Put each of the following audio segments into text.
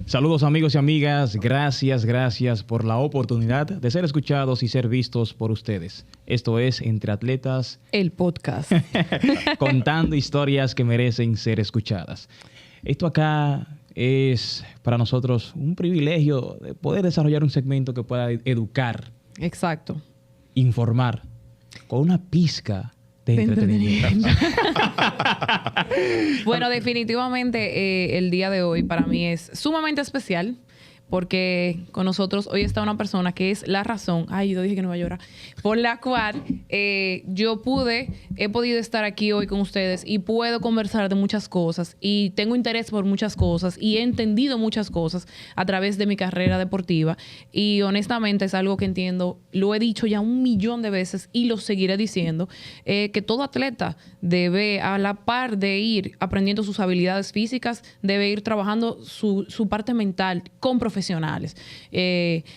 Saludos amigos y amigas, gracias por la oportunidad de ser escuchados y ser vistos por ustedes. Esto es Entre Atletas, el podcast. contando historias que merecen ser escuchadas. Esto acá es para nosotros un privilegio de poder desarrollar un segmento que pueda educar, Exacto. informar, con una pizca de entretenimiento. Bueno, definitivamente el día de hoy para mí es sumamente especial porque con nosotros hoy está una persona que es la razón, ay, yo dije que no iba a llorar, por la cual he podido estar aquí hoy con ustedes y puedo conversar de muchas cosas y tengo interés por muchas cosas y he entendido muchas cosas a través de mi carrera deportiva y honestamente es algo que entiendo, lo he dicho ya 1.000.000 de veces y lo seguiré diciendo, que todo atleta debe a la par de ir aprendiendo sus habilidades físicas, debe ir trabajando su parte mental con profesionales.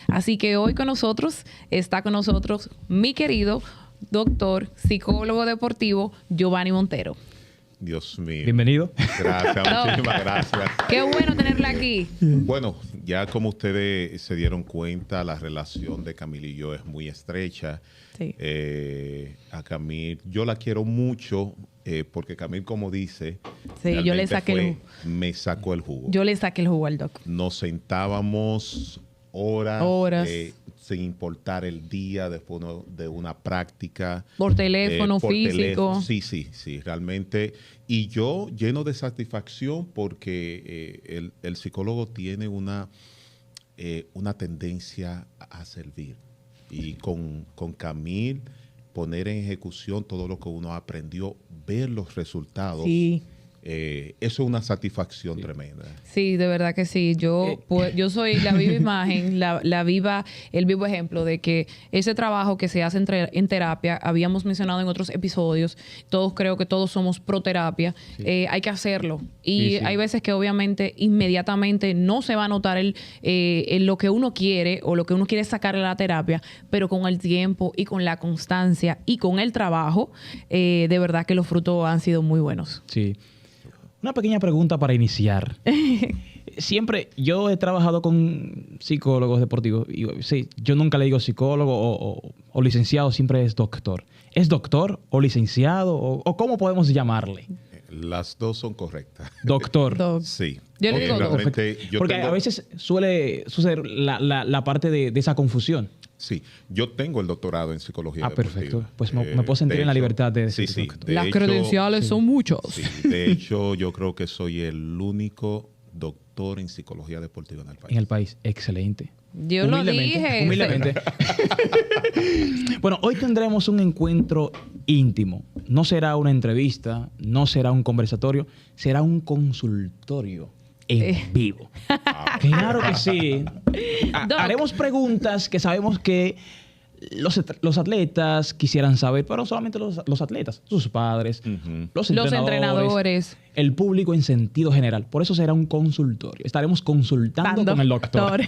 Así que hoy está con nosotros mi querido doctor, psicólogo deportivo, Giovanni Montero. Dios mío. Bienvenido. Gracias, muchísimas gracias. Qué bueno tenerla aquí. Bueno, ya como ustedes se dieron cuenta, la relación de Camille y yo es muy estrecha. Sí. A Camille, yo la quiero mucho porque Camille, como dice, sí, yo le saqué me sacó el jugo. Yo le saqué el jugo al doc. Nos sentábamos horas. Sin importar el día después de una práctica. Por teléfono, físico. Sí, realmente. Y yo lleno de satisfacción porque el psicólogo tiene una tendencia a servir. Y con Camille, poner en ejecución todo lo que uno aprendió, ver los resultados. Sí. Eso es una satisfacción tremenda. Sí, de verdad que sí. Yo soy la viva imagen, el vivo ejemplo de que ese trabajo que se hace en terapia, habíamos mencionado en otros episodios, creo que todos somos pro terapia, sí. Hay que hacerlo. Y hay veces que obviamente inmediatamente no se va a notar lo que uno quiere o lo que uno quiere sacar de la terapia, pero con el tiempo y con la constancia y con el trabajo, de verdad que los frutos han sido muy buenos. Sí. Una pequeña pregunta para iniciar. Siempre, yo he trabajado con psicólogos deportivos. Y, sí, yo nunca le digo psicólogo o licenciado, siempre es doctor. ¿Es doctor o licenciado o cómo podemos llamarle? Las dos son correctas. Doctor. Sí. Yo le digo doctor. Porque a veces suele suceder la parte de esa confusión. Sí, yo tengo el doctorado en psicología deportiva. Perfecto. Pues me puedo sentir en la libertad de decir doctor. Las credenciales son muchos. Sí, de hecho, yo creo que soy el único doctor en psicología deportiva en el país. En el país. Excelente. Yo lo dije. Humildemente. Bueno, hoy tendremos un encuentro íntimo. No será una entrevista, no será un conversatorio, será un consultorio en vivo. Claro que sí. Haremos preguntas que sabemos que los atletas quisieran saber, pero no solamente los atletas, sus padres, los entrenadores, el público en sentido general. Por eso será un consultorio. Estaremos consultando con el doctor.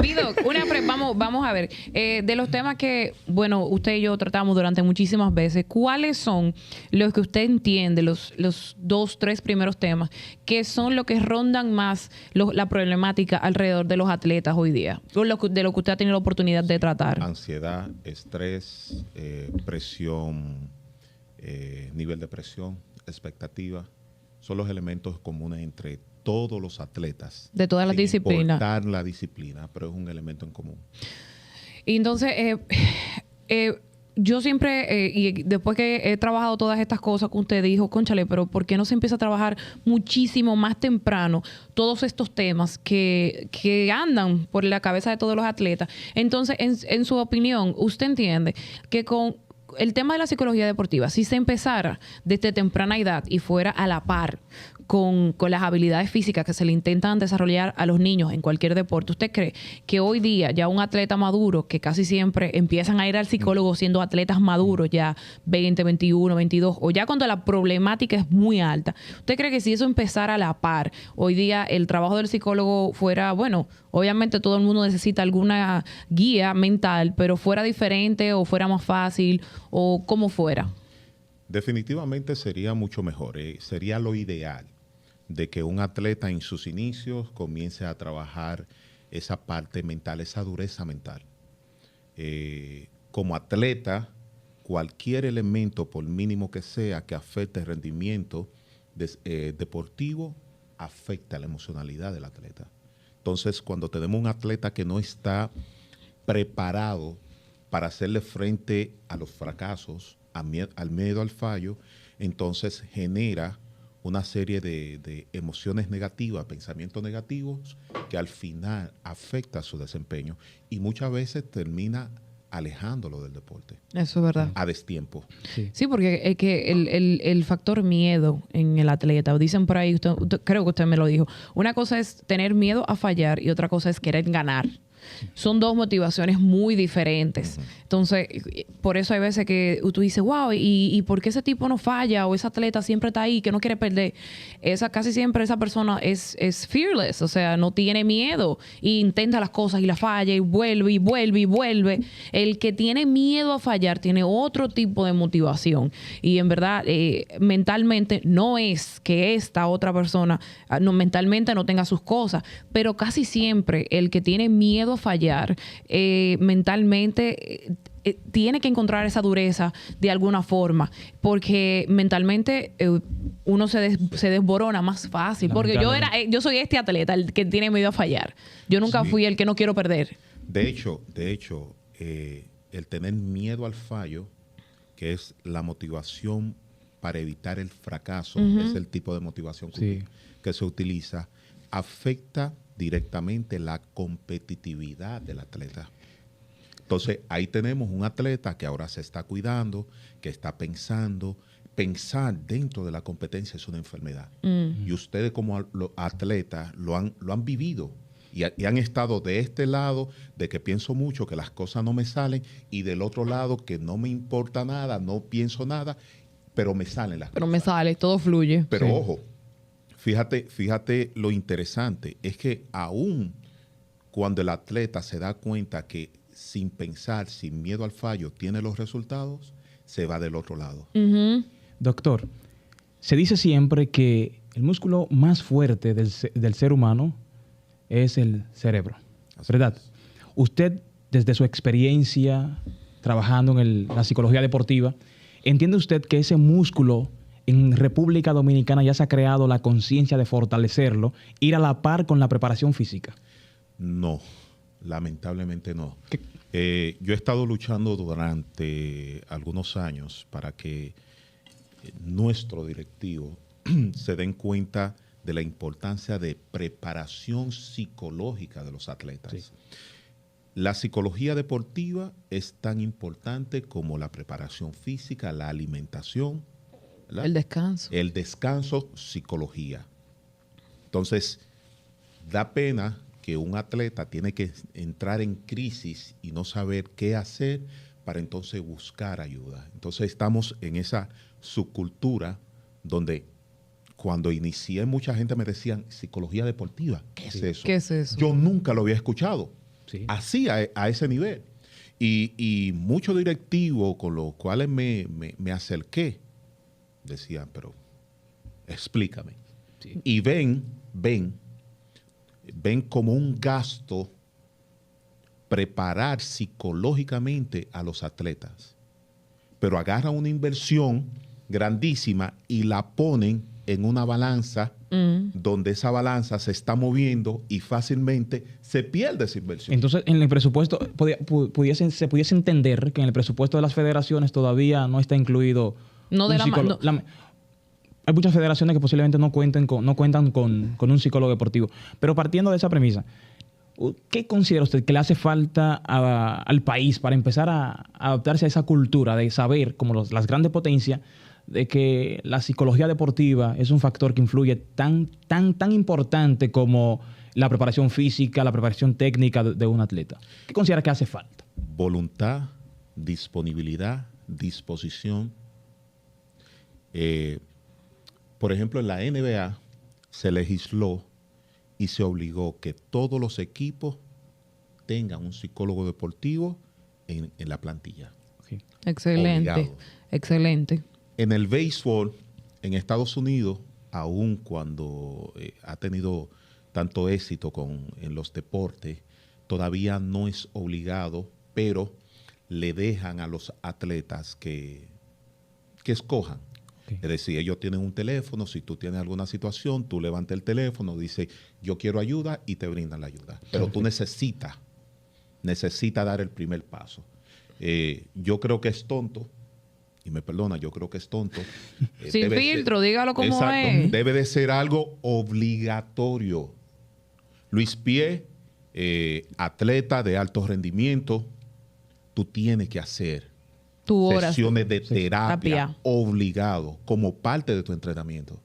Vido, vamos a ver. De los temas que, bueno, usted y yo tratamos durante muchísimas veces, ¿cuáles son los que usted entiende, los 2, 3 primeros temas, que son los que rondan más la problemática alrededor de los atletas hoy día? De lo que usted ha tenido la oportunidad de tratar. Ansiedad, estrés, presión, nivel de presión, expectativa, son los elementos comunes entre todos los atletas. De todas las disciplinas. Sin importar la disciplina, pero es un elemento en común. Y entonces, yo siempre, y después que he trabajado todas estas cosas que usted dijo, cónchale, pero ¿por qué no se empieza a trabajar muchísimo más temprano todos estos temas que andan por la cabeza de todos los atletas? Entonces, en su opinión, ¿usted entiende que con el tema de la psicología deportiva, si se empezara desde temprana edad y fuera a la par con las habilidades físicas que se le intentan desarrollar a los niños en cualquier deporte, ¿usted cree que hoy día ya un atleta maduro, que casi siempre empiezan a ir al psicólogo siendo atletas maduros, ya 20, 21, 22, o ya cuando la problemática es muy alta, ¿usted cree que si eso empezara a la par, hoy día el trabajo del psicólogo fuera, bueno, obviamente todo el mundo necesita alguna guía mental, pero fuera diferente o fuera más fácil o cómo fuera? Definitivamente sería mucho mejor, sería lo ideal. de que un atleta en sus inicios comience a trabajar esa parte mental, esa dureza mental. Como atleta, cualquier elemento, por mínimo que sea, que afecte el rendimiento deportivo, afecta la emocionalidad del atleta. Entonces, cuando tenemos un atleta que no está preparado para hacerle frente a los fracasos, al miedo al fallo, entonces genera una serie de emociones negativas, pensamientos negativos, que al final afecta su desempeño y muchas veces termina alejándolo del deporte. Eso es verdad. A destiempo. Sí, porque es que el factor miedo en el atleta, dicen por ahí, creo que usted me lo dijo, una cosa es tener miedo a fallar y otra cosa es querer ganar. Son dos motivaciones muy diferentes. Entonces, por eso hay veces que tú dices, wow, ¿y por qué ese tipo no falla? O ese atleta siempre está ahí, que no quiere perder. Casi siempre esa persona es fearless, o sea, no tiene miedo. E intenta las cosas y las falla y vuelve y vuelve y vuelve. El que tiene miedo a fallar tiene otro tipo de motivación. Y en verdad, mentalmente no es que esta otra persona mentalmente no tenga sus cosas, pero casi siempre el que tiene miedo a fallar mentalmente tiene que encontrar esa dureza de alguna forma, porque mentalmente uno se desborona más fácil, porque yo soy este atleta, el que tiene miedo a fallar. Yo nunca fui el que no quiero perder. De hecho, el tener miedo al fallo, que es la motivación para evitar el fracaso, es el tipo de motivación que se utiliza, afecta directamente la competitividad del atleta. Entonces, ahí tenemos un atleta que ahora se está cuidando, que está pensando. Pensar dentro de la competencia es una enfermedad. Y ustedes como atletas lo han vivido y han estado de este lado, de que pienso mucho, que las cosas no me salen, y del otro lado, que no me importa nada, no pienso nada, pero me salen las cosas. Pero me sale, todo fluye. Pero ojo, fíjate lo interesante, es que aún cuando el atleta se da cuenta que sin pensar, sin miedo al fallo, tiene los resultados, se va del otro lado. Doctor, se dice siempre que el músculo más fuerte del ser humano es el cerebro, ¿verdad? Usted, desde su experiencia trabajando en la psicología deportiva, ¿entiende usted que ese músculo en República Dominicana ya se ha creado la conciencia de fortalecerlo, ir a la par con la preparación física? No, lamentablemente no. Yo he estado luchando durante algunos años para que nuestro directivo se den cuenta de la importancia de preparación psicológica de los atletas. Sí. La psicología deportiva es tan importante como la preparación física, la alimentación, ¿verdad? El descanso. El descanso, psicología. Entonces, da pena que un atleta tiene que entrar en crisis y no saber qué hacer para entonces buscar ayuda. Entonces, estamos en esa subcultura donde cuando inicié mucha gente me decían, psicología deportiva, ¿qué es eso? ¿Qué es eso? Yo nunca lo había escuchado. Sí. Así, a ese nivel. Y muchos directivos con los cuales me acerqué decían, pero explícame. Sí. Y ven como un gasto preparar psicológicamente a los atletas. Pero agarran una inversión grandísima y la ponen en una balanza donde esa balanza se está moviendo y fácilmente se pierde esa inversión. Entonces, en el presupuesto, se pudiese entender que en el presupuesto de las federaciones todavía no está incluido... No de la hay muchas federaciones que posiblemente no cuentan con un psicólogo deportivo. Pero partiendo de esa premisa, ¿qué considera usted que le hace falta al país para empezar a adaptarse a esa cultura de saber, como las grandes potencias, de que la psicología deportiva es un factor que influye tan importante como la preparación física, la preparación técnica de un atleta? ¿Qué considera que hace falta? Voluntad, disponibilidad, disposición. Por ejemplo, en la NBA se legisló y se obligó que todos los equipos tengan un psicólogo deportivo en la plantilla. Okay. Excelente, obligado. Excelente. En el béisbol, en Estados Unidos, aun cuando ha tenido tanto éxito en los deportes, todavía no es obligado, pero le dejan a los atletas que escojan. Okay. Es decir, ellos tienen un teléfono, si tú tienes alguna situación, tú levantas el teléfono, dices, yo quiero ayuda y te brindan la ayuda. Pero tú necesitas dar el primer paso. Yo creo que es tonto, y me perdona, yo creo que es tonto. Sin filtro, dígalo como exacto, es. Debe de ser algo obligatorio. Luis Pie, atleta de alto rendimiento, tú tienes que hacer sesiones de terapia obligado como parte de tu entrenamiento.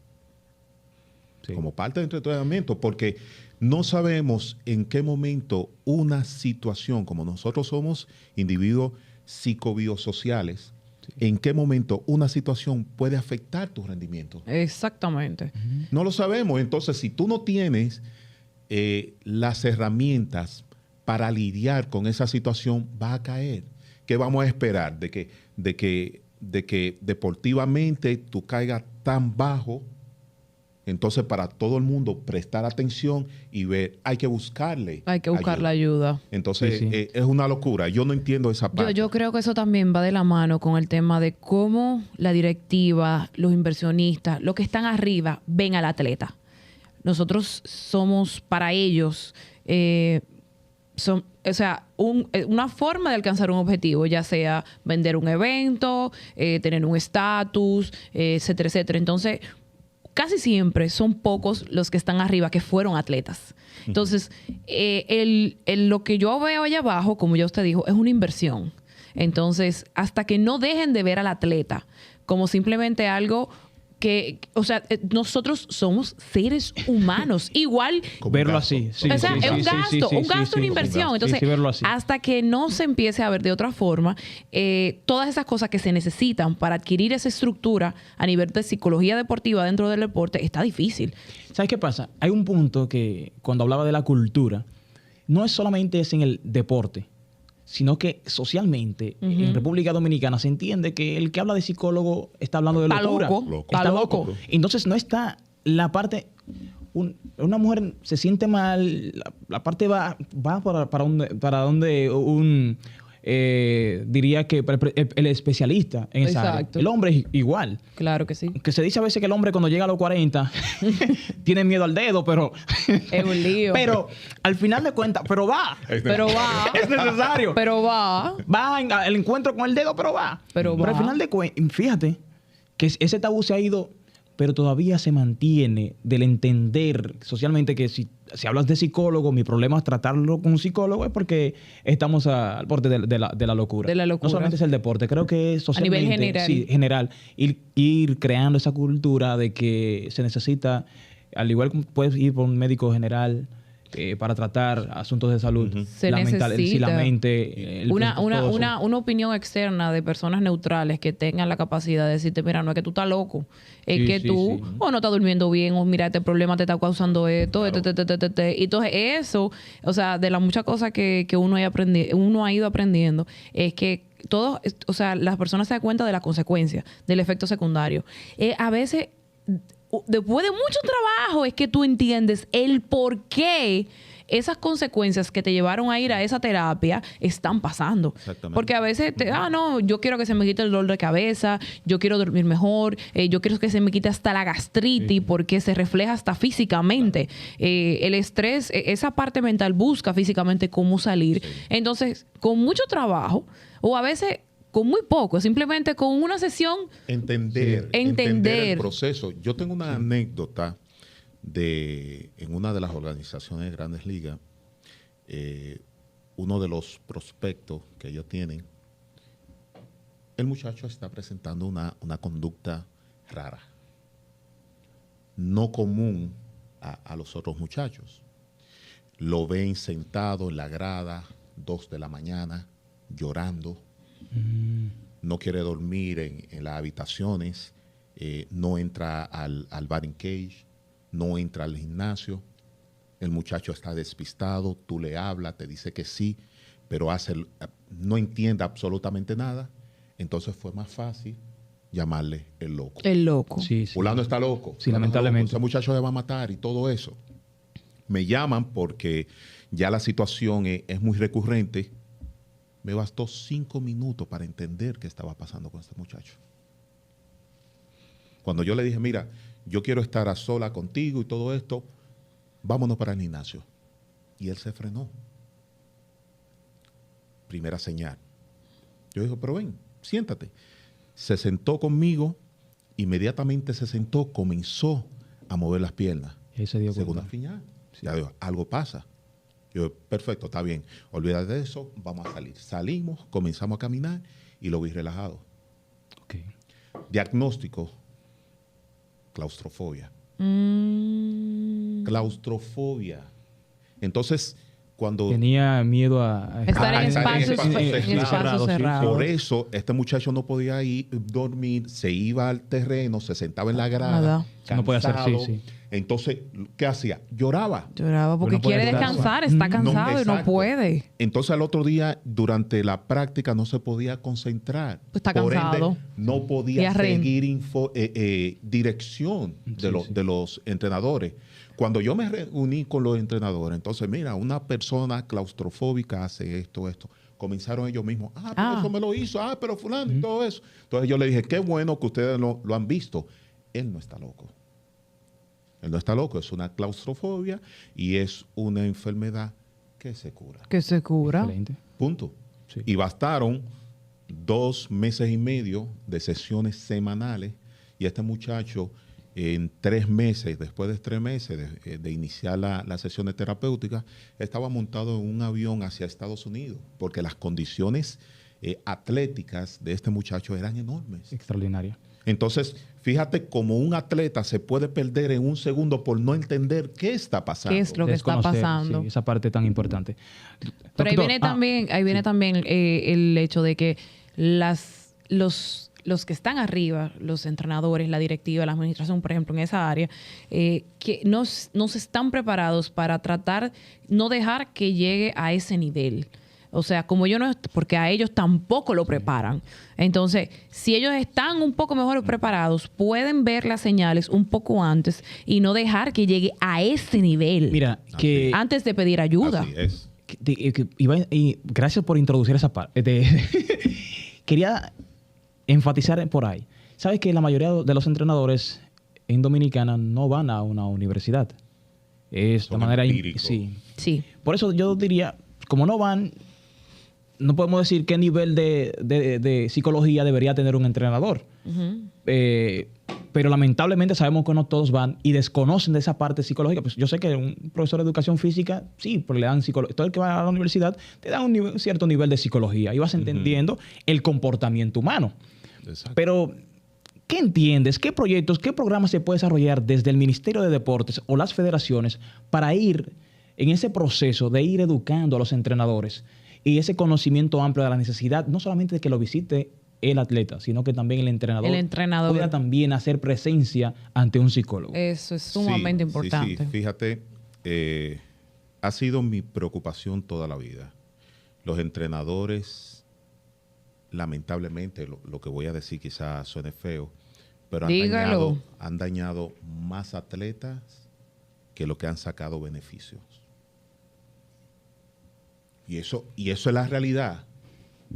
Sí. Como parte de tu entrenamiento, porque no sabemos en qué momento una situación, como nosotros somos individuos psicobiosociales, en qué momento una situación puede afectar tu rendimiento. Exactamente. No lo sabemos. Entonces, si tú no tienes las herramientas para lidiar con esa situación, va a caer. ¿Qué vamos a esperar? De que deportivamente tú caigas tan bajo. Entonces, para todo el mundo prestar atención y ver, hay que buscarle. Hay que buscar la ayuda. Entonces, es una locura. Yo no entiendo esa parte. Yo creo que eso también va de la mano con el tema de cómo la directiva, los inversionistas, los que están arriba, ven al atleta. Nosotros somos para ellos, una forma de alcanzar un objetivo, ya sea vender un evento, tener un estatus, etcétera, etcétera. Entonces, casi siempre son pocos los que están arriba que fueron atletas. Entonces, lo que yo veo allá abajo, como ya usted dijo, es una inversión. Entonces, hasta que no dejen de ver al atleta como simplemente algo nosotros somos seres humanos. Igual. Verlo así. Sí, es un gasto, una inversión. Entonces, hasta que no se empiece a ver de otra forma, todas esas cosas que se necesitan para adquirir esa estructura a nivel de psicología deportiva dentro del deporte, está difícil. ¿Sabes qué pasa? Hay un punto que cuando hablaba de la cultura, no es solamente en el deporte, sino que socialmente en República Dominicana se entiende que el que habla de psicólogo está hablando de locura. Está loco. Entonces no está la parte... una mujer se siente mal, la parte va para donde un... diría que el especialista en esa área. El hombre es igual. Claro que sí. Que se dice a veces que el hombre cuando llega a los 40 tiene miedo al dedo, pero... es un lío. Pero al final de cuentas, pero va. Es necesario. Pero va. Va al encuentro con el dedo, pero va. Pero al final de cuentas, fíjate que ese tabú se ha ido, pero todavía se mantiene del entender socialmente que si hablas de psicólogo, mi problema es tratarlo con un psicólogo, es porque estamos al borde de la locura. De la locura. No solamente es el deporte, creo que es socialmente. A nivel general. Sí, general. Ir creando esa cultura de que se necesita, al igual que puedes ir por un médico general para tratar asuntos de salud, se necesita la mente, una opinión externa de personas neutrales que tengan la capacidad de decirte, mira, no es que tú estás loco, es que tú o no estás durmiendo bien, o mira, este problema te está causando esto, claro. Y entonces eso, o sea, de las muchas cosas que uno ha ido aprendiendo, es que las personas se dan cuenta de las consecuencias, del efecto secundario. A veces, después de mucho trabajo, es que tú entiendes el por qué esas consecuencias que te llevaron a ir a esa terapia están pasando. Porque a veces, no, yo quiero que se me quite el dolor de cabeza, yo quiero dormir mejor, yo quiero que se me quite hasta la gastritis, porque se refleja hasta físicamente. El estrés, esa parte mental busca físicamente cómo salir. Entonces, con mucho trabajo, o a veces con muy poco, simplemente con una sesión. Entender el proceso. Yo tengo una anécdota en una de las organizaciones de Grandes Ligas, uno de los prospectos que ellos tienen, el muchacho está presentando una conducta rara, no común a los otros muchachos. Lo ven sentado en la grada, 2 de la mañana, llorando. No quiere dormir en las habitaciones, no entra al batting cage, no entra al gimnasio. El muchacho está despistado, tú le hablas, te dice que sí, pero no entiende absolutamente nada. Entonces fue más fácil llamarle el loco. El loco. Sí, sí. Fulano está loco. Sí, Fulano está lamentablemente. loco, ese muchacho se va a matar y todo eso. Me llaman porque ya la situación es muy recurrente. Me bastó 5 minutos para entender qué estaba pasando con este muchacho. Cuando yo le dije, mira, yo quiero estar a sola contigo y todo esto, vámonos para el gimnasio. Y él se frenó. Primera señal. Yo dije, pero ven, siéntate. Se sentó conmigo, inmediatamente se sentó, comenzó a mover las piernas. Él se dio Segunda cuenta. señal. Sí. Ya digo, algo pasa. Yo, perfecto, está bien. Olvídate de eso, vamos a salir. Salimos, comenzamos a caminar y lo vi relajado. Ok. Diagnóstico, claustrofobia. Claustrofobia. Entonces, cuando... Tenía miedo a Estar en estar espacios cerrados. cerrados. Por eso, este muchacho no podía ir dormir, se iba al terreno, se sentaba en la grada, Nada. No puede hacer, cansado. sí. Entonces, ¿qué hacía? Lloraba. Lloraba porque No puede quiere quedarse. descansar, está cansado y no exacto. puede. Entonces, al otro día, durante la práctica, no se podía concentrar. Pues está Por cansado. ende, no Y podía arren. seguir dirección de los entrenadores. Cuando yo me reuní con los entrenadores, entonces, mira, una persona claustrofóbica hace esto. Comenzaron ellos mismos, pero eso me lo hizo, pero fulano y todo eso. Entonces yo le dije, qué bueno que ustedes lo han visto. Él no está loco. Él no está loco, es una claustrofobia y es una enfermedad que se cura. Que se cura. Excelente. Punto. Sí. Y bastaron 2 meses y medio de sesiones semanales y este muchacho en 3 meses, después de 3 meses de iniciar las sesiones terapéuticas, estaba montado en un avión hacia Estados Unidos porque las condiciones atléticas de este muchacho eran enormes. Extraordinaria. Entonces, fíjate cómo un atleta se puede perder en un segundo por no entender qué está pasando. ¿Qué es lo que está Desconocer, pasando? sí, esa parte tan importante. Pero ahí Doctor, viene también el hecho de que los que están arriba, los entrenadores, la directiva, la administración, por ejemplo, en esa área, que no se están preparados para tratar, no dejar que llegue a ese nivel. O sea, como yo no, porque a ellos tampoco lo preparan. Entonces, si ellos están un poco mejor preparados, pueden ver las señales un poco antes y no dejar que llegue a ese nivel. Mira, que antes de pedir ayuda. Así es. y gracias por introducir esa parte. Quería enfatizar por ahí. Sabes que la mayoría de los entrenadores en Dominicana no van a una universidad. Es Son de manera... empíricos. Sí. Sí. Por eso yo diría, como no van, no podemos decir qué nivel de psicología debería tener un entrenador. Pero lamentablemente sabemos que no todos van y desconocen de esa parte psicológica. Pues yo sé que un profesor de educación física, sí, pero le dan psicología. Todo el que va a la universidad te da un cierto nivel de psicología y vas entendiendo el comportamiento humano. Exacto. Pero, ¿qué entiendes? ¿Qué proyectos, qué programas se puede desarrollar desde el Ministerio de Deportes o las federaciones para ir en ese proceso de ir educando a los entrenadores y ese conocimiento amplio de la necesidad, no solamente de que lo visite el atleta, sino que también el entrenador pueda también hacer presencia ante un psicólogo? Eso es sumamente importante. Sí. Fíjate, ha sido mi preocupación toda la vida. Los entrenadores, lamentablemente, lo que voy a decir quizás suene feo, pero han dañado más atletas que lo que han sacado beneficios. Y eso es la realidad.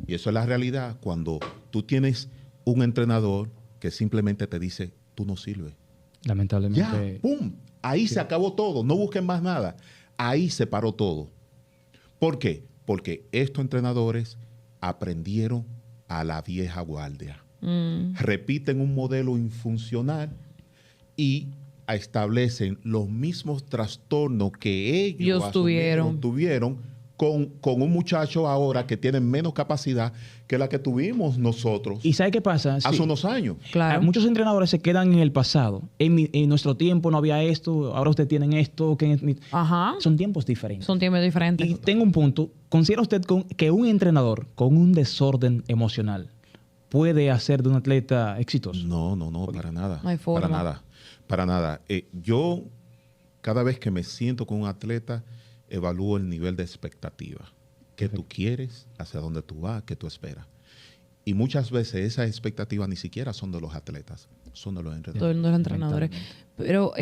Y eso es la realidad cuando tú tienes un entrenador que simplemente te dice, tú no sirves. Lamentablemente. Ya, ¡pum! Ahí se acabó todo. No busquen más nada. Ahí se paró todo. ¿Por qué? Porque estos entrenadores aprendieron a la vieja guardia. Repiten un modelo infuncional y establecen los mismos trastornos que ellos tuvieron con un muchacho ahora que tiene menos capacidad que la que tuvimos nosotros. ¿Y sabe qué pasa? Hace unos años. Claro. Muchos entrenadores se quedan en el pasado. En nuestro tiempo no había esto, ahora ustedes tienen esto. Son tiempos diferentes. Son tiempos diferentes. Y tengo un punto. ¿Considera usted que un entrenador con un desorden emocional puede hacer de un atleta exitoso? No, para nada. No hay forma. Para nada. Yo, cada vez que me siento con un atleta, evalúo el nivel de expectativa. ¿Qué tú quieres? ¿Hacia dónde tú vas? ¿Qué tú esperas? Y muchas veces esas expectativas ni siquiera son de los atletas, son de los entrenadores. De los entrenadores. Pero,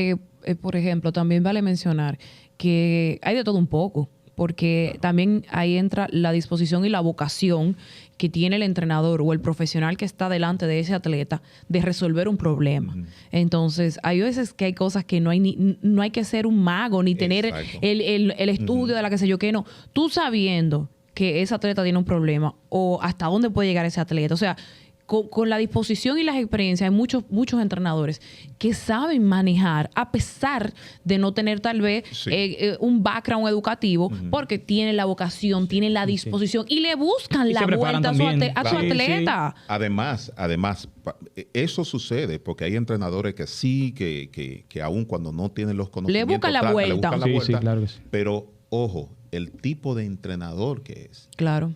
por ejemplo, también vale mencionar que hay de todo un poco, porque también ahí entra la disposición y la vocación que tiene el entrenador o el profesional que está delante de ese atleta de resolver un problema. Entonces, hay veces que hay cosas que no hay que ser un mago ni tener el estudio de la que sé yo qué, no. Tú sabiendo que ese atleta tiene un problema o hasta dónde puede llegar ese atleta. O sea, con la disposición y las experiencias, hay muchos entrenadores que saben manejar, a pesar de no tener tal vez un background educativo, porque tienen la vocación, tienen la disposición y le buscan la vuelta a su atleta. Además, eso sucede porque hay entrenadores que sí, que aún cuando no tienen los conocimientos, le buscan la vuelta. Sí, claro que sí. Pero, ojo, el tipo de entrenador que es. Claro.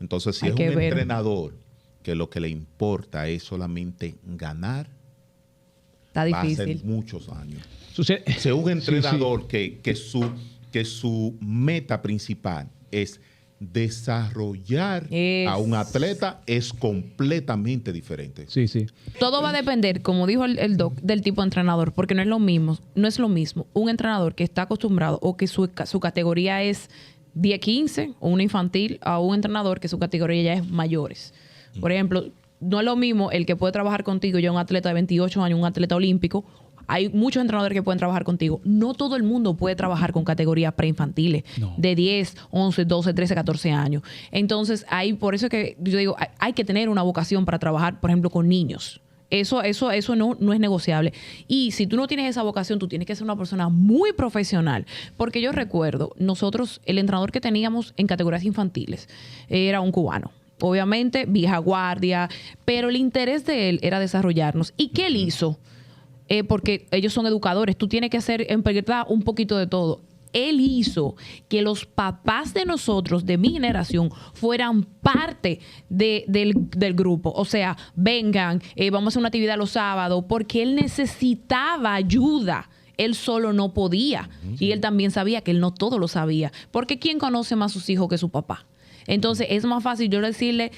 Entonces, si es un entrenador que lo que le importa es solamente ganar, está difícil. Va a ser muchos años. Si es un entrenador que su meta principal es desarrollar a un atleta, es completamente diferente. Sí, sí. Todo va a depender, como dijo el doc, del tipo de entrenador, porque no es lo mismo un entrenador que está acostumbrado o que su categoría es 10-15 o una infantil a un entrenador que su categoría ya es mayores. Por ejemplo, no es lo mismo el que puede trabajar contigo ya un atleta de 28 años, un atleta olímpico. Hay muchos entrenadores que pueden trabajar contigo. No todo el mundo puede trabajar con categorías preinfantiles de 10, 11, 12, 13, 14 años. Entonces, por eso que yo digo, hay que tener una vocación para trabajar, por ejemplo, con niños. Eso no es negociable. Y si tú no tienes esa vocación, tú tienes que ser una persona muy profesional. Porque yo recuerdo, nosotros, el entrenador que teníamos en categorías infantiles era un cubano. Obviamente, vieja guardia, pero el interés de él era desarrollarnos. ¿Y qué él hizo? Porque ellos son educadores, tú tienes que hacer en verdad un poquito de todo. Él hizo que los papás de nosotros, de mi generación, fueran parte del grupo. O sea, vengan, vamos a hacer una actividad los sábados, porque él necesitaba ayuda. Él solo no podía. Y él también sabía que él no todo lo sabía. Porque ¿quién conoce más a sus hijos que su papá? Entonces, es más fácil yo decirle,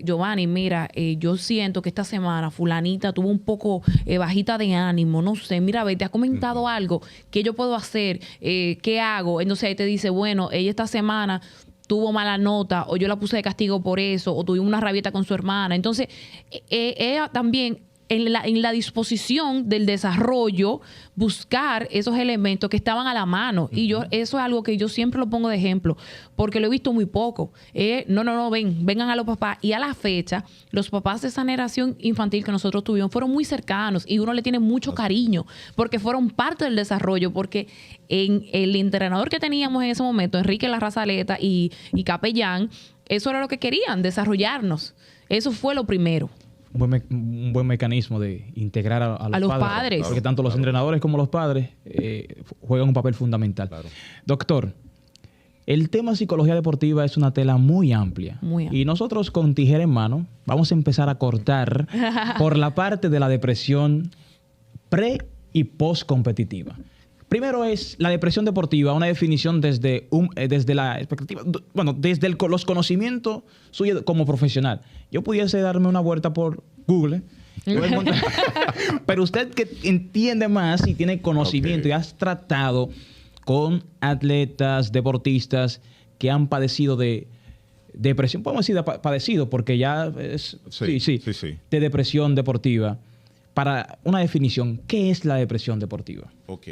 Giovanni, mira, yo siento que esta semana fulanita tuvo un poco bajita de ánimo, no sé, mira, te ha comentado algo, ¿qué yo puedo hacer? ¿Qué hago? Entonces, ahí te dice, bueno, ella esta semana tuvo mala nota, o yo la puse de castigo por eso, o tuvimos una rabieta con su hermana. Entonces, ella también, en la disposición del desarrollo, buscar esos elementos que estaban a la mano. Y eso es algo que yo siempre lo pongo de ejemplo, porque lo he visto muy poco. Vengan a los papás. Y a la fecha, los papás de esa generación infantil que nosotros tuvimos fueron muy cercanos y uno le tiene mucho cariño, porque fueron parte del desarrollo, porque en el entrenador que teníamos en ese momento, Enrique Larrazaleta y Capellán, eso era lo que querían, desarrollarnos. Eso fue lo primero. Un buen mecanismo de integrar a los padres. Porque tanto los entrenadores como los padres juegan un papel fundamental. Claro. Doctor, el tema psicología deportiva es una tela muy amplia. Y nosotros con tijera en mano vamos a empezar a cortar por la parte de la depresión pre y post competitiva. Primero es la depresión deportiva, una definición desde la expectativa, desde los conocimientos suyos como profesional. Yo pudiese darme una vuelta por Google, pero usted que entiende más y tiene conocimiento y has tratado con atletas, deportistas que han padecido de depresión, podemos decir padecido porque ya es de depresión deportiva. Para una definición, ¿qué es la depresión deportiva? Ok.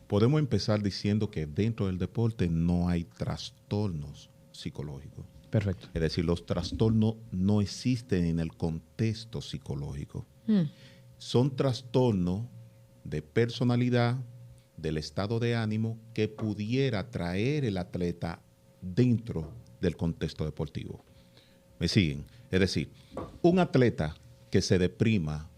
Podemos empezar diciendo que dentro del deporte no hay trastornos psicológicos. Perfecto. Es decir, los trastornos no existen en el contexto psicológico. Son trastornos de personalidad, del estado de ánimo que pudiera traer el atleta dentro del contexto deportivo. ¿Me siguen? Es decir, un atleta que se deprima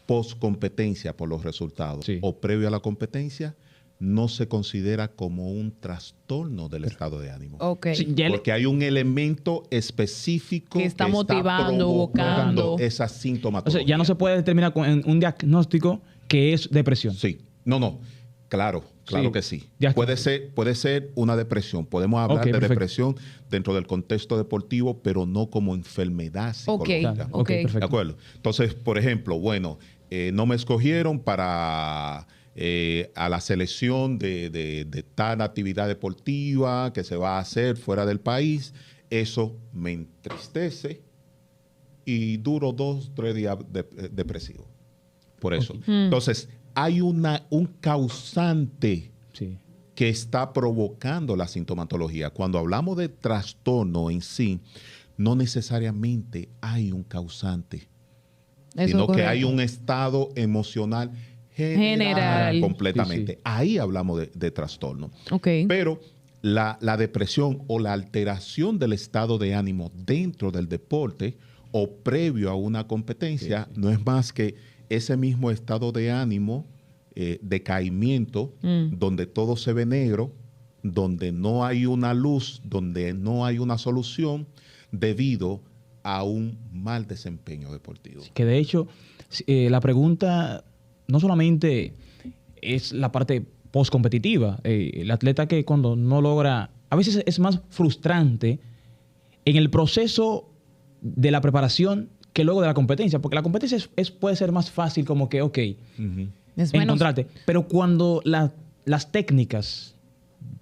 post competencia por los resultados o previo a la competencia, no se considera como un trastorno del estado de ánimo. Porque hay un elemento específico que está motivando, provocando esa sintomatología. O sea, ya no se puede determinar con un diagnóstico que es depresión. Sí. No. Claro Sí. que sí. Ya está. Puede ser una depresión. Podemos hablar Ok, de perfecto. depresión dentro del contexto deportivo, pero no como enfermedad Ok, psicológica. Claro. ok. ¿De acuerdo? Entonces, por ejemplo, bueno, no me escogieron para a la selección de tal actividad deportiva que se va a hacer fuera del país. Eso me entristece y duro 2, 3 días depresivo. Por eso. Ok. Entonces, hay un causante Sí. que está provocando la sintomatología. Cuando hablamos de trastorno en sí, no necesariamente hay un causante, Eso sino es que hay correcto. un estado emocional general, General. completamente. Sí, sí. Ahí hablamos de trastorno. Ok. Pero la depresión o la alteración del estado de ánimo dentro del deporte o previo a una competencia no es más que ese mismo estado de ánimo, decaimiento, donde todo se ve negro, donde no hay una luz, donde no hay una solución debido a un mal desempeño deportivo. Que de hecho, la pregunta no solamente es la parte postcompetitiva. El atleta que cuando no logra, a veces es más frustrante en el proceso de la preparación que luego de la competencia, porque la competencia puede ser más fácil como que, ok, Es menos. encontrarte. Pero cuando las técnicas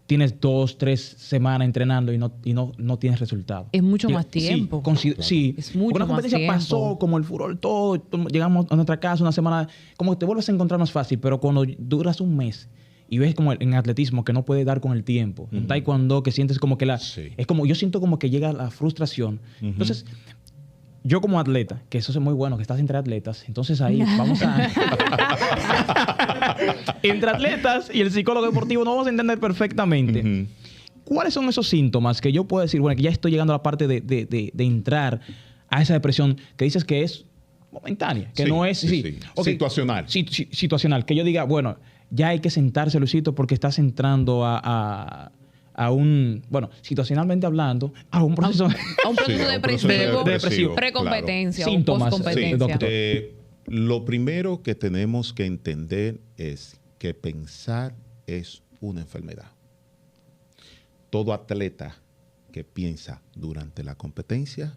tienes 2, 3 semanas entrenando y no tienes resultado. Es mucho Llega- más tiempo. Sí. Es mucho Porque una más competencia tiempo. pasó como el furor, todo. Llegamos a nuestra casa una semana, como que te vuelves a encontrar más fácil. Pero cuando duras un mes y ves como en atletismo que no puede dar con el tiempo, en taekwondo que sientes como que Sí. es como, yo siento como que llega la frustración. Entonces, yo como atleta, que eso es muy bueno, que estás entre atletas, entonces ahí vamos a... entre atletas y el psicólogo deportivo nos vamos a entender perfectamente. ¿Cuáles son esos síntomas que yo puedo decir, bueno, que ya estoy llegando a la parte de entrar a esa depresión que dices que es momentánea, que Sí, no es... sí. Ok, Situacional. situacional. Que yo diga, bueno, ya hay que sentarse, Luisito, porque estás entrando a un... Bueno, situacionalmente hablando, a un proceso... A un proceso Sí, a un depresivo, proceso depresivo, precompetencia, claro. o Síntomas, postcompetencia. doctor. Lo primero que tenemos que entender es que pensar es una enfermedad. Todo atleta que piensa durante la competencia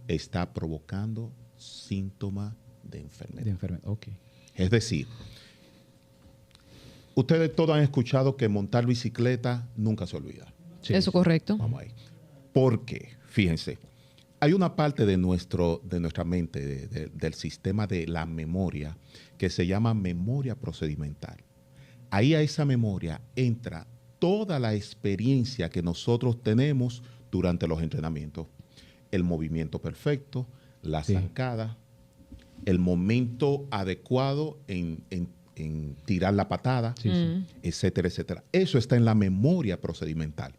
está provocando síntomas de enfermedad. De enfermedad, ok. Es decir, ustedes todos han escuchado que montar bicicleta nunca se olvida. Sí, Eso correcto. Vamos ahí. ¿Por qué? Fíjense, hay una parte de nuestra mente, del sistema de la memoria, que se llama memoria procedimental. Ahí a esa memoria entra toda la experiencia que nosotros tenemos durante los entrenamientos. El movimiento perfecto, la zancada, el momento adecuado en tirar la patada, etcétera, etcétera. Eso está en la memoria procedimental.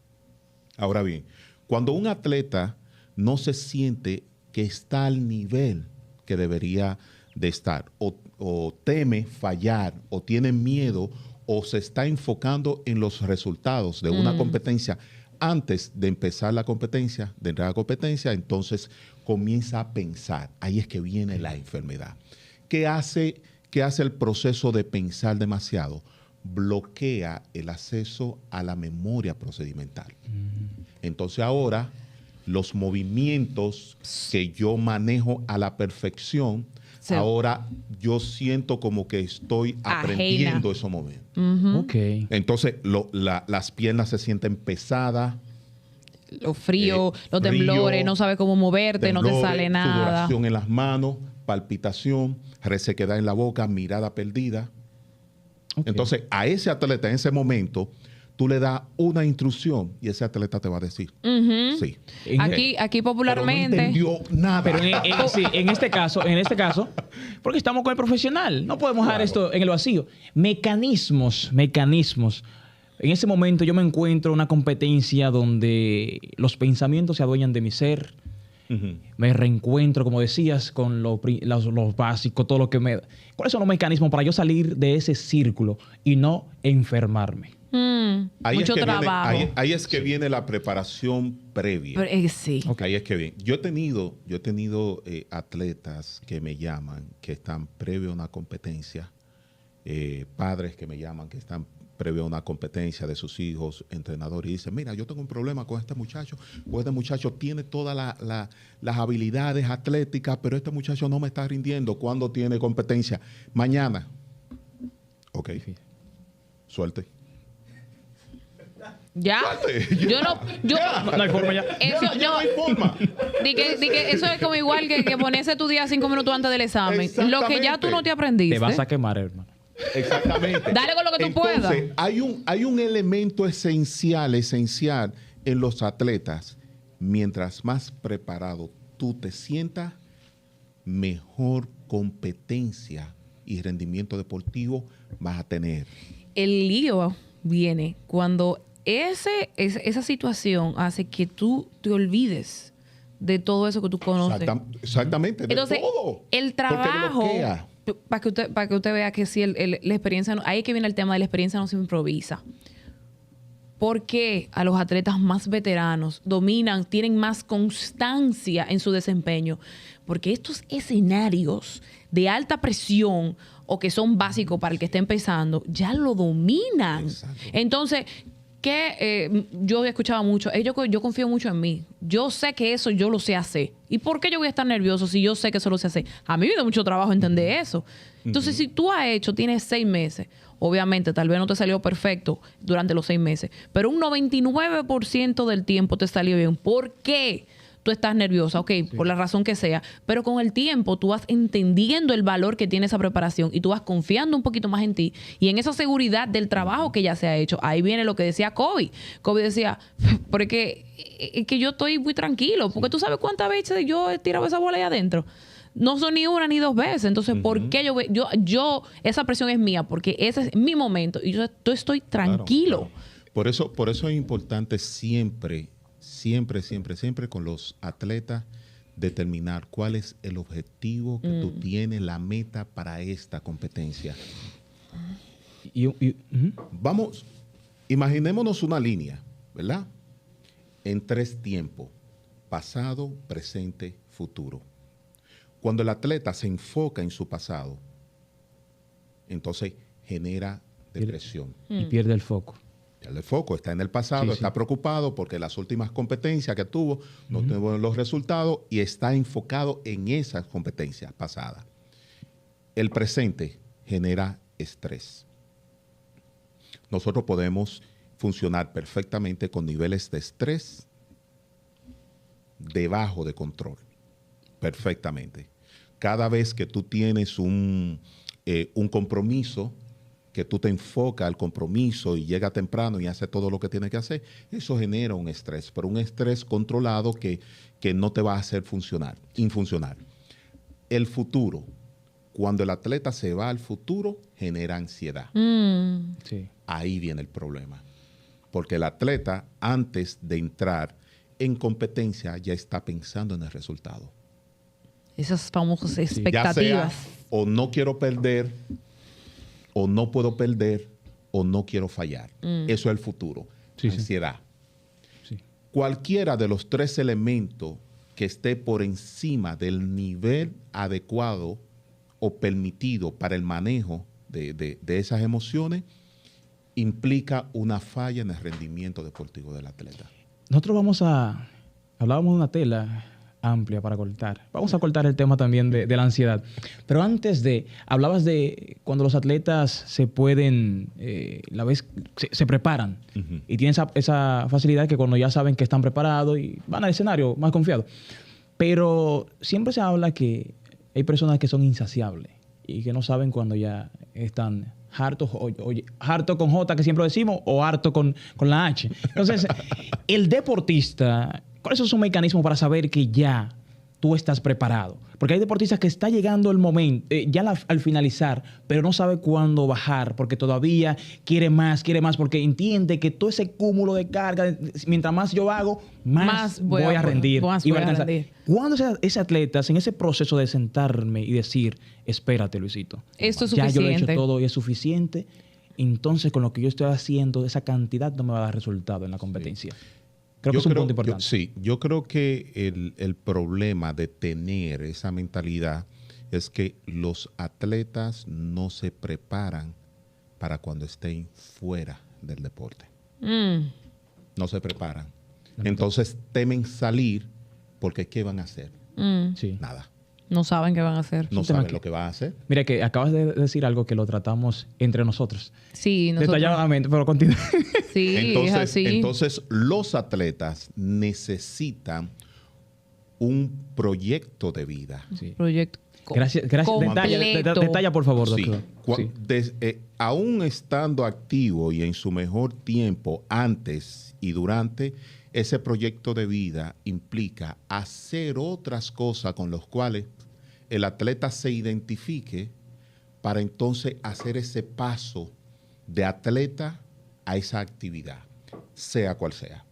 Ahora bien, cuando un atleta no se siente que está al nivel que debería de estar, o teme fallar, o tiene miedo, o se está enfocando en los resultados de una competencia antes de empezar la competencia, de entrar a la competencia, entonces comienza a pensar. Ahí es que viene la enfermedad. ¿Qué hace el proceso de pensar demasiado? Bloquea el acceso a la memoria procedimental. Entonces ahora los movimientos que yo manejo a la perfección, ahora yo siento como que estoy aprendiendo esos momentos. Ok. Entonces las piernas se sienten pesadas. Los fríos, los temblores, no sabes cómo moverte, no te sale nada. Sudoración en las manos, palpitación, resequedad en la boca, mirada perdida. Ok. Entonces, a ese atleta en ese momento, tú le das una instrucción y ese atleta te va a decir, sí. Aquí popularmente. Pero no entendió nada. Pero sí, en este caso, porque estamos con el profesional, no podemos dejar esto en el vacío. Mecanismos. En ese momento yo me encuentro en una competencia donde los pensamientos se adueñan de mi ser. Me reencuentro, como decías, con lo básico, todo lo que me... ¿Cuáles son los mecanismos para yo salir de ese círculo y no enfermarme? Mucho trabajo. Ahí es que viene la preparación previa. Sí. Ahí es que viene. Yo he tenido atletas que me llaman, que están previo a una competencia, padres que me llaman, que están previo a una competencia de sus hijos, entrenador, y dice, mira, yo tengo un problema con este muchacho, pues este muchacho tiene todas las habilidades atléticas, pero este muchacho no me está rindiendo. ¿Cuándo tiene competencia? Mañana. Ok. Suerte. Ya. Yo no. No hay forma ya. Eso No hay forma. Di que eso es como igual que ponerse tu día 5 minutos antes del examen. Lo que ya tú no te aprendiste. Te vas a quemar, hermano. Exactamente. Dale con lo que tú puedas. Hay un elemento esencial en los atletas. Mientras más preparado tú te sientas, mejor competencia y rendimiento deportivo vas a tener. El lío viene cuando esa situación hace que tú te olvides de todo eso que tú conoces. Exactamente, de Entonces, todo. el trabajo, para que usted vea que si la experiencia, ahí es que viene el tema de la experiencia no se improvisa. ¿Por qué a los atletas más veteranos tienen más constancia en su desempeño? Porque estos escenarios de alta presión o que son básicos para el que está empezando, ya lo dominan. Exacto. Entonces, yo escuchaba mucho, yo confío mucho en mí. Yo sé que eso yo lo sé hacer. ¿Y por qué yo voy a estar nervioso si yo sé que eso lo sé hacer? A mí me da mucho trabajo entender eso. Entonces, si tú tienes 6 meses, obviamente tal vez no te salió perfecto durante los 6 meses, pero un 99% del tiempo te salió bien. ¿Por qué? Tú estás nerviosa, ok, por la razón que sea, pero con el tiempo tú vas entendiendo el valor que tiene esa preparación y tú vas confiando un poquito más en ti y en esa seguridad del trabajo que ya se ha hecho. Ahí viene lo que decía Kobe. Kobe decía, porque es que yo estoy muy tranquilo, porque tú sabes cuántas veces yo he tirado esa bola ahí adentro. No son ni una ni 2 veces. Entonces, ¿por qué yo esa presión es mía? Porque ese es mi momento y yo estoy tranquilo. Claro. Por eso es importante siempre con los atletas determinar cuál es el objetivo que tú tienes, la meta para esta competencia. Vamos, imaginémonos una línea, ¿verdad? En 3 tiempos, pasado, presente, futuro. Cuando el atleta se enfoca en su pasado, entonces genera depresión. Y pierde el foco. El foco está en el pasado, está preocupado porque las últimas competencias que tuvo no tuvo los resultados y está enfocado en esas competencias pasadas. El presente genera estrés. Nosotros podemos funcionar perfectamente con niveles de estrés debajo de control. Perfectamente. Cada vez que tú tienes un compromiso, que tú te enfocas al compromiso y llega temprano y hace todo lo que tiene que hacer, eso genera un estrés, pero un estrés controlado que no te va a hacer infuncional. El futuro, cuando el atleta se va al futuro, genera ansiedad. Sí. Ahí viene el problema. Porque el atleta, antes de entrar en competencia, ya está pensando en el resultado. Esas famosas expectativas. Ya sea, o no quiero perder, o no puedo perder, o no quiero fallar. Eso es el futuro. Ansiedad. Sí. Cualquiera de los 3 elementos que esté por encima del nivel adecuado o permitido para el manejo de esas emociones implica una falla en el rendimiento deportivo del atleta. Nosotros hablábamos de una tela amplia para cortar. Vamos a cortar el tema también de la ansiedad. Pero antes hablabas de cuando los atletas se pueden, se preparan y tienen esa facilidad que cuando ya saben que están preparados y van al escenario más confiados. Pero siempre se habla que hay personas que son insaciables y que no saben cuando ya están hartos, harto con J, que siempre decimos, o harto con la H. Entonces, el deportista, ¿cuáles son sus mecanismos para saber que ya tú estás preparado? Porque hay deportistas que está llegando el momento, al finalizar, pero no sabe cuándo bajar, porque todavía quiere más, porque entiende que todo ese cúmulo de carga, mientras más yo hago, más voy a rendir. ¿Cuándo ese atleta, en ese proceso de sentarme y decir, espérate, Luisito, esto es ya suficiente, yo lo he hecho todo y es suficiente, entonces con lo que yo estoy haciendo, esa cantidad no me va a dar resultado en la competencia? Sí. Creo que es un punto importante. Yo creo que el problema de tener esa mentalidad es que los atletas no se preparan para cuando estén fuera del deporte. Mm. No se preparan. Entonces temen salir porque ¿qué van a hacer? Sí. Nada. No saben qué van a hacer. No saben lo que van a hacer. Mira que acabas de decir algo que lo tratamos entre nosotros. Sí, nosotros. Detalladamente, pero continúa. Sí, es así. Entonces, los atletas necesitan un proyecto de vida. Sí. Proyecto. Gracias. Completo. Detalla, por favor, Sí. doctor. Sí. Aún estando activo y en su mejor tiempo, antes y durante, ese proyecto de vida implica hacer otras cosas con las cuales el atleta se identifique para entonces hacer ese paso de atleta a esa actividad, sea cual sea.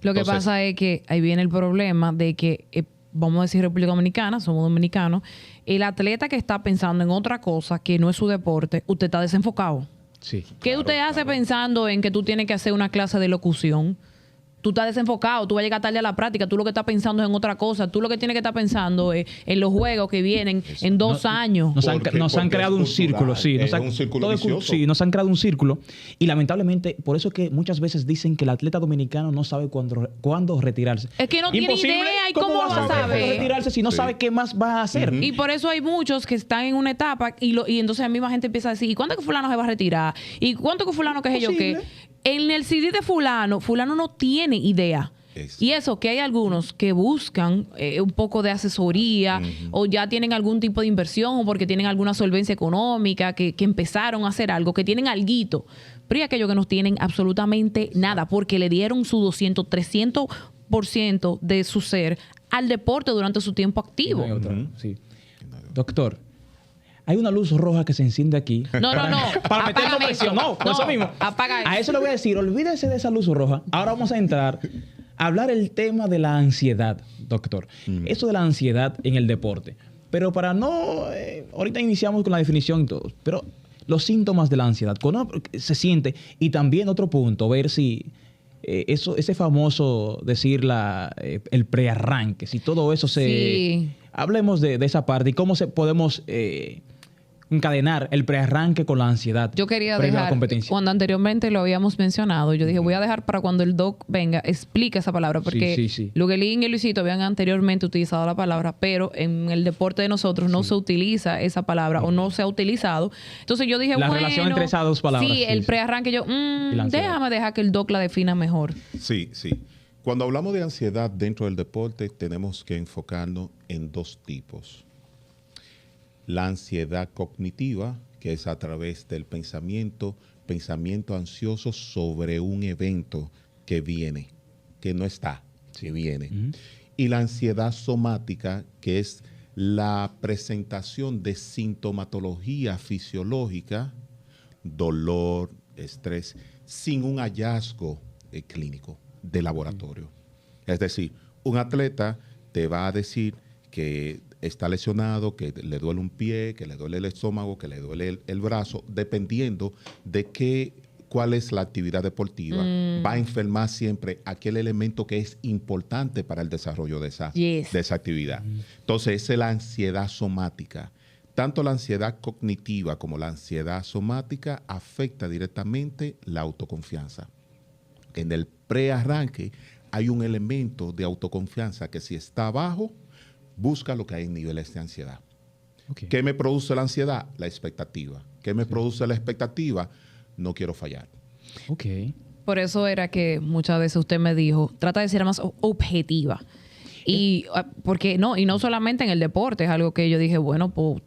Lo que Entonces, pasa es que ahí viene el problema de que, vamos a decir República Dominicana, somos dominicanos, el atleta que está pensando en otra cosa que no es su deporte, usted está desenfocado. Sí. ¿Qué Claro, usted hace claro. pensando en que tú tienes que hacer una clase de locución? Tú estás desenfocado, tú vas a llegar tarde a la práctica, tú lo que estás pensando es en otra cosa, tú lo que tienes que estar pensando es en los juegos que vienen en 2 años. Nos han Porque creado es un cultural, círculo, sí. es un círculo vicioso. Sí, nos han creado un círculo. Y lamentablemente, por eso es que muchas veces dicen que el atleta dominicano no sabe cuándo retirarse. Es que no tiene Imposible. idea, ¿y cómo va va a saber saber? cuándo retirarse si no Sí. sabe qué más va a hacer? Ujú. Y por eso hay muchos que están en una etapa y entonces la misma gente empieza a decir, ¿y cuándo es que fulano se va a retirar? ¿Y cuánto que fulano que es yo qué? En el CD de fulano no tiene idea. Eso. Y eso, que hay algunos que buscan un poco de asesoría o ya tienen algún tipo de inversión o porque tienen alguna solvencia económica, que empezaron a hacer algo, que tienen alguito. Pero hay aquellos que no tienen absolutamente nada porque le dieron su 200, 300% de su ser al deporte durante su tiempo activo. No hay otra, sí. Doctor, hay una luz roja que se enciende aquí. No. Para meternos Apágame presión. eso. No, por eso mismo. Apaga eso. A eso le voy a decir, olvídese de esa luz roja. Ahora vamos a entrar a hablar el tema de la ansiedad, doctor. Eso de la ansiedad en el deporte. Pero para no... ahorita iniciamos con la definición y todo. Pero los síntomas de la ansiedad, cuando se siente. Y también otro punto, ver si... ese famoso decir el prearranque, si todo eso se... Sí. Hablemos de esa parte y cómo podemos encadenar el prearranque con la ansiedad. Yo quería previo a la dejar, competencia. cuando anteriormente lo habíamos mencionado, yo dije, voy a dejar para cuando el doc venga, explique esa palabra, porque sí. Luguelín y Luisito habían anteriormente utilizado la palabra, pero en el deporte de nosotros no se utiliza esa palabra o no se ha utilizado. Entonces yo dije, La relación entre esas dos palabras, Sí, sí, el sí. prearranque, yo, la ansiedad. déjame dejar que el doc la defina mejor. Sí. Cuando hablamos de ansiedad dentro del deporte, tenemos que enfocarnos en 2 tipos. La ansiedad cognitiva, que es a través del pensamiento ansioso sobre un evento que viene, que no está, que viene. Y la ansiedad somática, que es la presentación de sintomatología fisiológica, dolor, estrés, sin un hallazgo clínico de laboratorio. Es decir, un atleta te va a decir que está lesionado, que le duele un pie, que le duele el estómago, que le duele el brazo, dependiendo de cuál es la actividad deportiva. Va a enfermar siempre aquel elemento que es importante para el desarrollo de esa actividad. Entonces, esa es la ansiedad somática. Tanto la ansiedad cognitiva como la ansiedad somática afecta directamente la autoconfianza. En el prearranque hay un elemento de autoconfianza que si está bajo, busca lo que hay en niveles de ansiedad. Okay. ¿Qué me produce la ansiedad? La expectativa. ¿Qué me produce la expectativa? No quiero fallar. Ok. Por eso era que muchas veces usted me dijo, trata de ser más objetiva. Y porque no, y no solamente en el deporte, es algo que yo dije, bueno, pues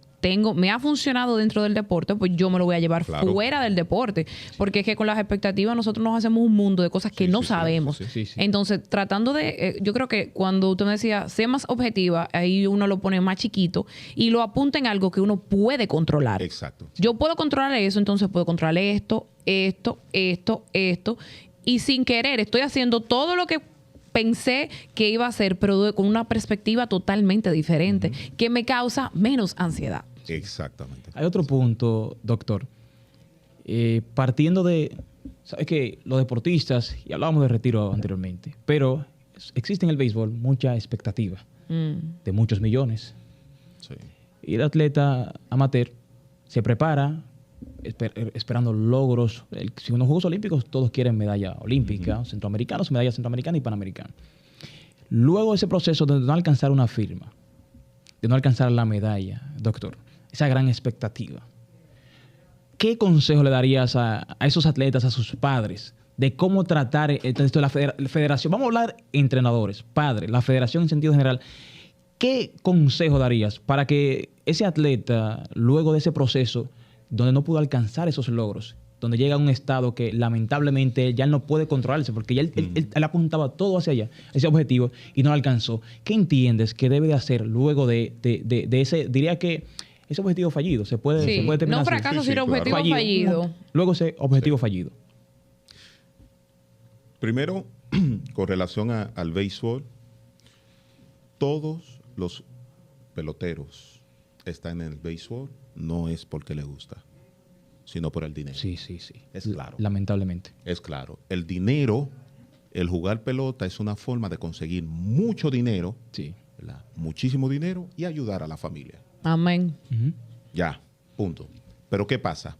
me ha funcionado dentro del deporte, pues yo me lo voy a llevar fuera del deporte. Porque es que con las expectativas nosotros nos hacemos un mundo de cosas que no sabemos. Sí. Entonces, tratando de, yo creo que cuando usted me decía, sé más objetiva, ahí uno lo pone más chiquito y lo apunta en algo que uno puede controlar. Exacto. Yo puedo controlar eso, entonces puedo controlar esto. Y sin querer, estoy haciendo todo lo que pensé que iba a hacer, pero con una perspectiva totalmente diferente, que me causa menos ansiedad. Exactamente. Hay otro punto, doctor. Partiendo de... ¿Sabes que los deportistas, y hablábamos de retiro anteriormente, pero existe en el béisbol mucha expectativa de muchos millones. Sí. Y el atleta amateur se prepara, esperando logros. Si unos Juegos Olímpicos, todos quieren medalla olímpica, centroamericanos, medalla centroamericana y panamericana. Luego ese proceso de no alcanzar una firma, de no alcanzar la medalla, doctor, esa gran expectativa, ¿qué consejo le darías a esos atletas, a sus padres, de cómo tratar esto de la federación? Vamos a hablar entrenadores, padres, la federación en sentido general. ¿Qué consejo darías para que ese atleta, luego de ese proceso, donde no pudo alcanzar esos logros, donde llega a un estado que lamentablemente ya no puede controlarse, porque ya él apuntaba todo hacia allá, ese objetivo, y no lo alcanzó? ¿Qué entiendes que debe de hacer luego de ese, diría que ese objetivo fallido? Se puede terminar no así. fracaso, sino objetivo Claro. fallido. Luego ese objetivo fallido. Primero, con relación al béisbol, todos los peloteros están en el béisbol, no es porque les gusta, sino por el dinero. Sí. Es claro. Lamentablemente. Es claro. El dinero, el jugar pelota es una forma de conseguir mucho dinero, Sí. ¿verdad? Muchísimo dinero y ayudar a la familia. Amén. Ujú. Ya, punto. Pero ¿qué pasa?